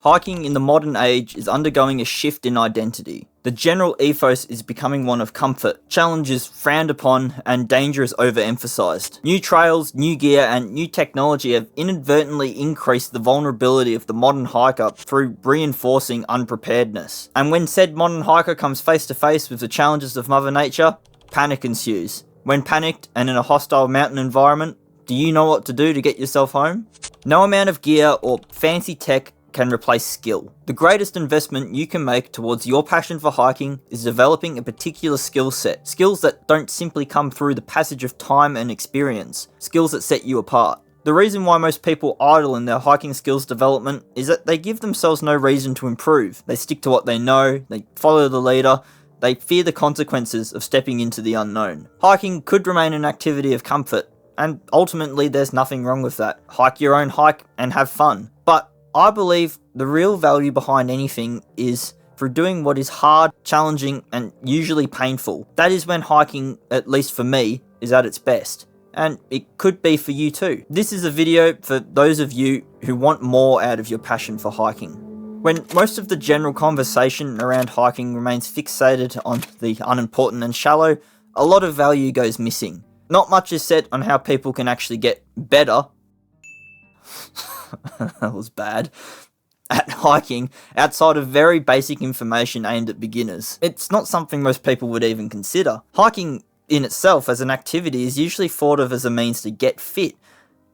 Hiking in the modern age is undergoing a shift in identity. The general ethos is becoming one of comfort, challenge is frowned upon, and danger is overemphasized. New trails, new gear, and new technology have inadvertently increased the vulnerability of the modern hiker through reinforcing unpreparedness. And when said modern hiker comes face to face with the challenges of Mother Nature, panic ensues. When panicked and in a hostile mountain environment, do you know what to do to get yourself home? No amount of gear or fancy tech can replace skill. The greatest investment you can make towards your passion for hiking is developing a particular skill set. Skills that don't simply come through the passage of time and experience. Skills that set you apart. The reason why most people idle in their hiking skills development is that they give themselves no reason to improve. They stick to what they know, they follow the leader, they fear the consequences of stepping into the unknown. Hiking could remain an activity of comfort, and ultimately there's nothing wrong with that. Hike your own hike and have fun. But I believe the real value behind anything is for doing what is hard, challenging, and usually painful. That is when hiking, at least for me, is at its best. And it could be for you too. This is a video for those of you who want more out of your passion for hiking. When most of the general conversation around hiking remains fixated on the unimportant and shallow, a lot of value goes missing. Not much is said on how people can actually get better that was bad, at hiking outside of very basic information aimed at beginners. It's not something most people would even consider. Hiking in itself as an activity is usually thought of as a means to get fit,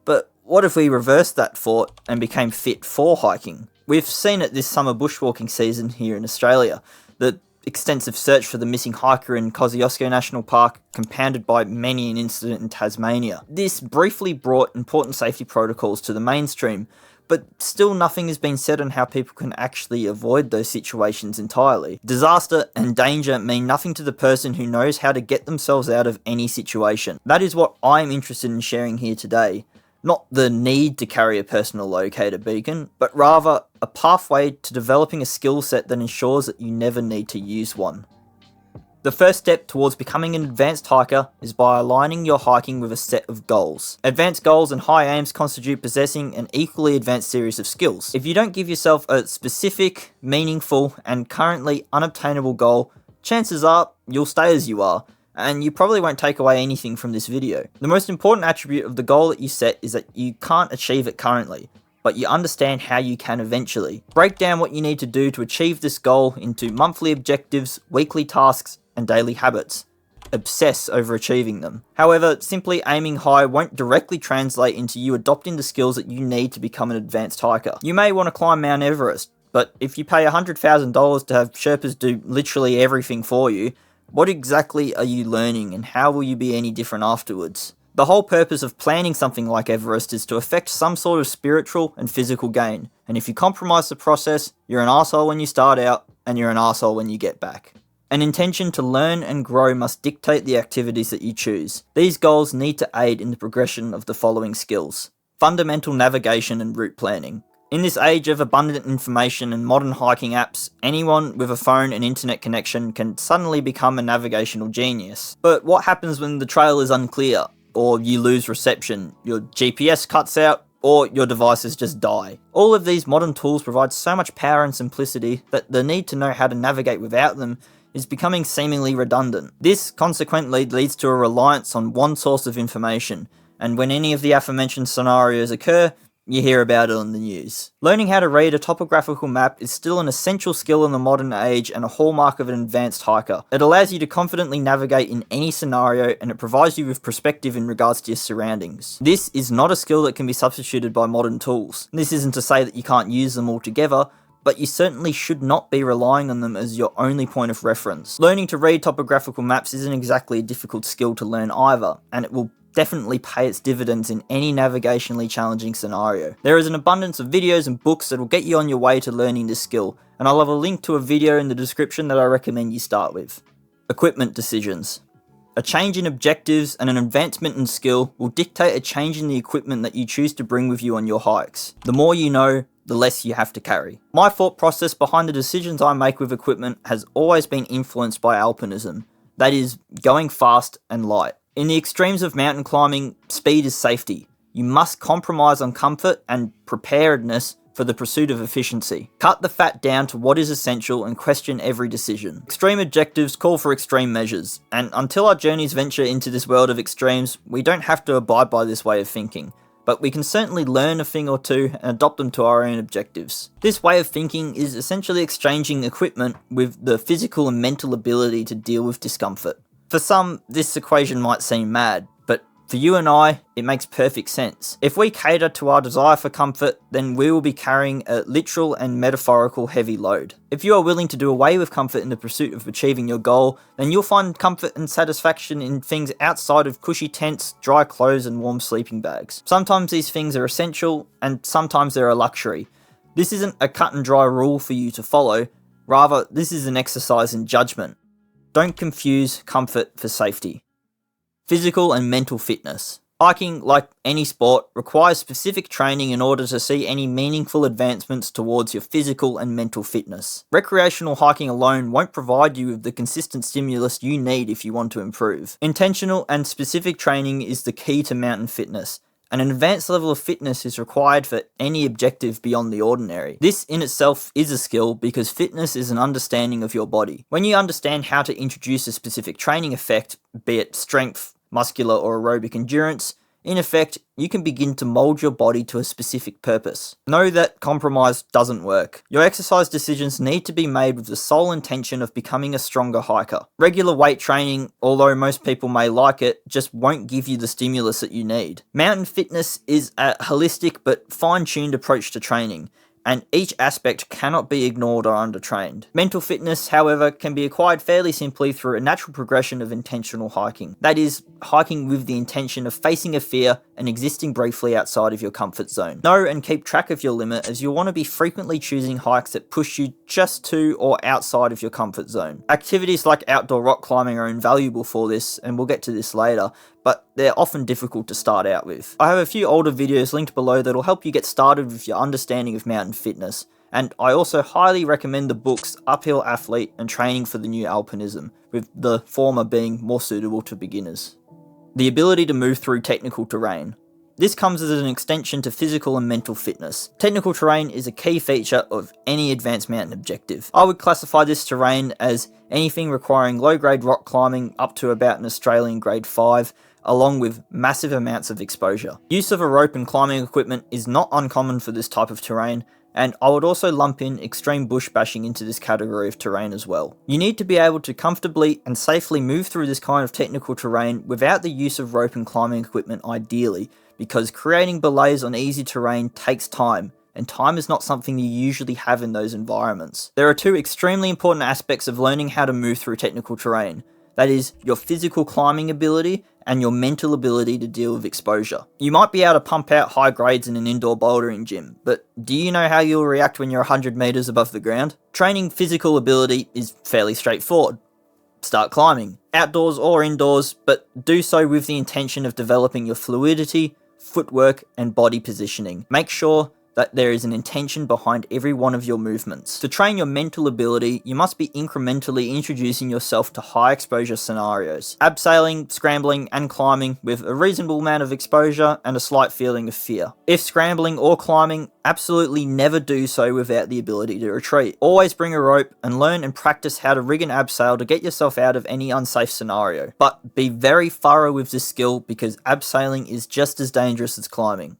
but what if we reversed that thought and became fit for hiking? We've seen it this summer bushwalking season here in Australia. The extensive search for the missing hiker in Kosciuszko National Park, compounded by many an incident in Tasmania. This briefly brought important safety protocols to the mainstream, but still nothing has been said on how people can actually avoid those situations entirely. Disaster and danger mean nothing to the person who knows how to get themselves out of any situation. That is what I'm interested in sharing here today. Not the need to carry a personal locator beacon, but rather a pathway to developing a skill set that ensures that you never need to use one. The first step towards becoming an advanced hiker is by aligning your hiking with a set of goals. Advanced goals and high aims constitute possessing an equally advanced series of skills. If you don't give yourself a specific, meaningful, and currently unobtainable goal, chances are you'll stay as you are, and you probably won't take away anything from this video. The most important attribute of the goal that you set is that you can't achieve it currently, but you understand how you can eventually. Break down what you need to do to achieve this goal into monthly objectives, weekly tasks, and daily habits. Obsess over achieving them. However, simply aiming high won't directly translate into you adopting the skills that you need to become an advanced hiker. You may want to climb Mount Everest, but if you pay $100,000 to have Sherpas do literally everything for you, what exactly are you learning and how will you be any different afterwards? The whole purpose of planning something like Everest is to effect some sort of spiritual and physical gain, and if you compromise the process, you're an arsehole when you start out, and you're an arsehole when you get back. An intention to learn and grow must dictate the activities that you choose. These goals need to aid in the progression of the following skills. Fundamental navigation and route planning. In this age of abundant information and modern hiking apps, anyone with a phone and internet connection can suddenly become a navigational genius. But what happens when the trail is unclear, or you lose reception, your GPS cuts out, or your devices just die? All of these modern tools provide so much power and simplicity that the need to know how to navigate without them is becoming seemingly redundant. This consequently leads to a reliance on one source of information, and when any of the aforementioned scenarios occur, you hear about it on the news. Learning how to read a topographical map is still an essential skill in the modern age and a hallmark of an advanced hiker. It allows you to confidently navigate in any scenario, and it provides you with perspective in regards to your surroundings. This is not a skill that can be substituted by modern tools. This isn't to say that you can't use them altogether, but you certainly should not be relying on them as your only point of reference. Learning to read topographical maps isn't exactly a difficult skill to learn either, and it will definitely pay its dividends in any navigationally challenging scenario. There is an abundance of videos and books that will get you on your way to learning this skill, and I'll have a link to a video in the description that I recommend you start with. Equipment decisions. A change in objectives and an advancement in skill will dictate a change in the equipment that you choose to bring with you on your hikes. The more you know, the less you have to carry. My thought process behind the decisions I make with equipment has always been influenced by alpinism. That is, going fast and light. In the extremes of mountain climbing, speed is safety. You must compromise on comfort and preparedness for the pursuit of efficiency. Cut the fat down to what is essential and question every decision. Extreme objectives call for extreme measures, and until our journeys venture into this world of extremes, we don't have to abide by this way of thinking. But we can certainly learn a thing or two and adopt them to our own objectives. This way of thinking is essentially exchanging equipment with the physical and mental ability to deal with discomfort. For some, this equation might seem mad, but for you and I, it makes perfect sense. If we cater to our desire for comfort, then we will be carrying a literal and metaphorical heavy load. If you are willing to do away with comfort in the pursuit of achieving your goal, then you'll find comfort and satisfaction in things outside of cushy tents, dry clothes, and warm sleeping bags. Sometimes these things are essential, and sometimes they're a luxury. This isn't a cut and dry rule for you to follow, rather this is an exercise in judgment. Don't confuse comfort for safety. Physical and mental fitness. Hiking, like any sport, requires specific training in order to see any meaningful advancements towards your physical and mental fitness. Recreational hiking alone won't provide you with the consistent stimulus you need if you want to improve. Intentional and specific training is the key to mountain fitness, and an advanced level of fitness is required for any objective beyond the ordinary. This in itself is a skill because fitness is an understanding of your body. When you understand how to introduce a specific training effect, be it strength, muscular or aerobic endurance, in effect, you can begin to mold your body to a specific purpose. Know that compromise doesn't work. Your exercise decisions need to be made with the sole intention of becoming a stronger hiker. Regular weight training, although most people may like it, just won't give you the stimulus that you need. Mountain fitness is a holistic but fine-tuned approach to training, and each aspect cannot be ignored or undertrained. Mental fitness, however, can be acquired fairly simply through a natural progression of intentional hiking. That is, hiking with the intention of facing a fear and existing briefly outside of your comfort zone. Know and keep track of your limit, as you'll want to be frequently choosing hikes that push you just to or outside of your comfort zone. Activities like outdoor rock climbing are invaluable for this, and we'll get to this later, but they're often difficult to start out with. I have a few older videos linked below that'll help you get started with your understanding of mountain fitness, and I also highly recommend the books Uphill Athlete and Training for the New Alpinism, with the former being more suitable to beginners. The ability to move through technical terrain. This comes as an extension to physical and mental fitness. Technical terrain is a key feature of any advanced mountain objective. I would classify this terrain as anything requiring low-grade rock climbing up to about an Australian grade 5, along with massive amounts of exposure. Use of a rope and climbing equipment is not uncommon for this type of terrain, and I would also lump in extreme bush bashing into this category of terrain as well. You need to be able to comfortably and safely move through this kind of technical terrain without the use of rope and climbing equipment ideally, because creating belays on easy terrain takes time, and time is not something you usually have in those environments. There are two extremely important aspects of learning how to move through technical terrain. That is, your physical climbing ability and your mental ability to deal with exposure. You might be able to pump out high grades in an indoor bouldering gym, but do you know how you'll react when you're 100 meters above the ground? Training physical ability is fairly straightforward. Start climbing, outdoors or indoors, but do so with the intention of developing your fluidity, footwork, and body positioning. Make sure that there is an intention behind every one of your movements. To train your mental ability, you must be incrementally introducing yourself to high exposure scenarios. Abseiling, scrambling, and climbing with a reasonable amount of exposure and a slight feeling of fear. If scrambling or climbing, absolutely never do so without the ability to retreat. Always bring a rope and learn and practice how to rig an abseil to get yourself out of any unsafe scenario. But be very thorough with this skill because abseiling is just as dangerous as climbing.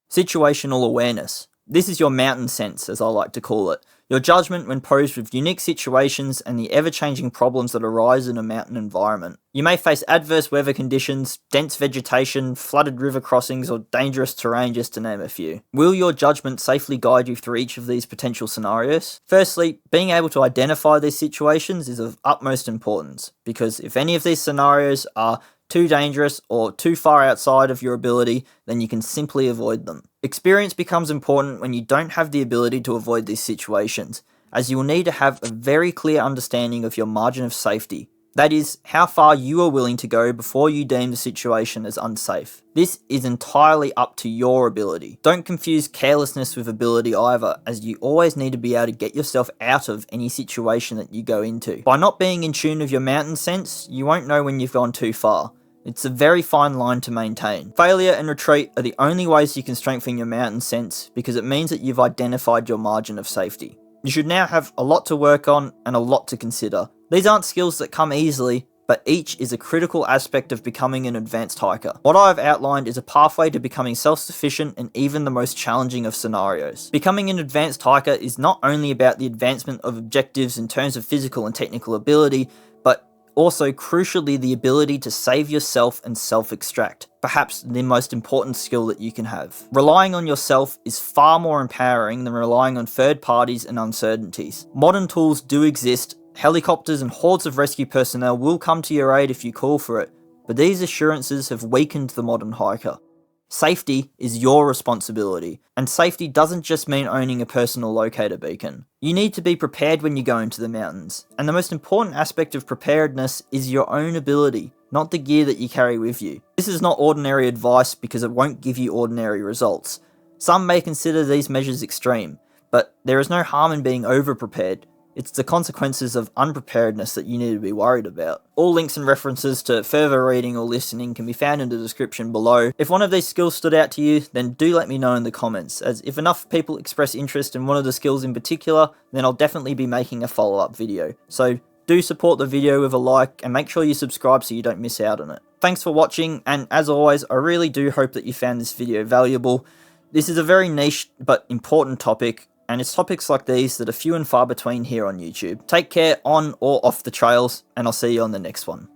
Situational awareness. This is your mountain sense, as I like to call it. Your judgment when posed with unique situations and the ever-changing problems that arise in a mountain environment. You may face adverse weather conditions, dense vegetation, flooded river crossings, or dangerous terrain, just to name a few. Will your judgment safely guide you through each of these potential scenarios? Firstly, being able to identify these situations is of utmost importance, because if any of these scenarios are too dangerous or too far outside of your ability, then you can simply avoid them. Experience becomes important when you don't have the ability to avoid these situations, as you will need to have a very clear understanding of your margin of safety. That is, how far you are willing to go before you deem the situation as unsafe. This is entirely up to your ability. Don't confuse carelessness with ability either, as you always need to be able to get yourself out of any situation that you go into. By not being in tune with your mountain sense, you won't know when you've gone too far. It's a very fine line to maintain. Failure and retreat are the only ways you can strengthen your mountain sense because it means that you've identified your margin of safety. You should now have a lot to work on and a lot to consider. These aren't skills that come easily, but each is a critical aspect of becoming an advanced hiker. What I've outlined is a pathway to becoming self-sufficient in even the most challenging of scenarios. Becoming an advanced hiker is not only about the advancement of objectives in terms of physical and technical ability, but also crucially the ability to save yourself and self-extract, perhaps the most important skill that you can have. Relying on yourself is far more empowering than relying on third parties and uncertainties. Modern tools do exist. Helicopters and hordes of rescue personnel will come to your aid if you call for it, but these assurances have weakened the modern hiker. Safety is your responsibility, and safety doesn't just mean owning a personal locator beacon. You need to be prepared when you go into the mountains, and the most important aspect of preparedness is your own ability, not the gear that you carry with you. This is not ordinary advice because it won't give you ordinary results. Some may consider these measures extreme, but there is no harm in being over-prepared. It's the consequences of unpreparedness that you need to be worried about. All links and references to further reading or listening can be found in the description below. If one of these skills stood out to you, then do let me know in the comments, as if enough people express interest in one of the skills in particular, then I'll definitely be making a follow-up video. So do support the video with a like, and make sure you subscribe so you don't miss out on it. Thanks for watching, and as always, I really do hope that you found this video valuable. This is a very niche but important topic, and it's topics like these that are few and far between here on YouTube. Take care on or off the trails, and I'll see you on the next one.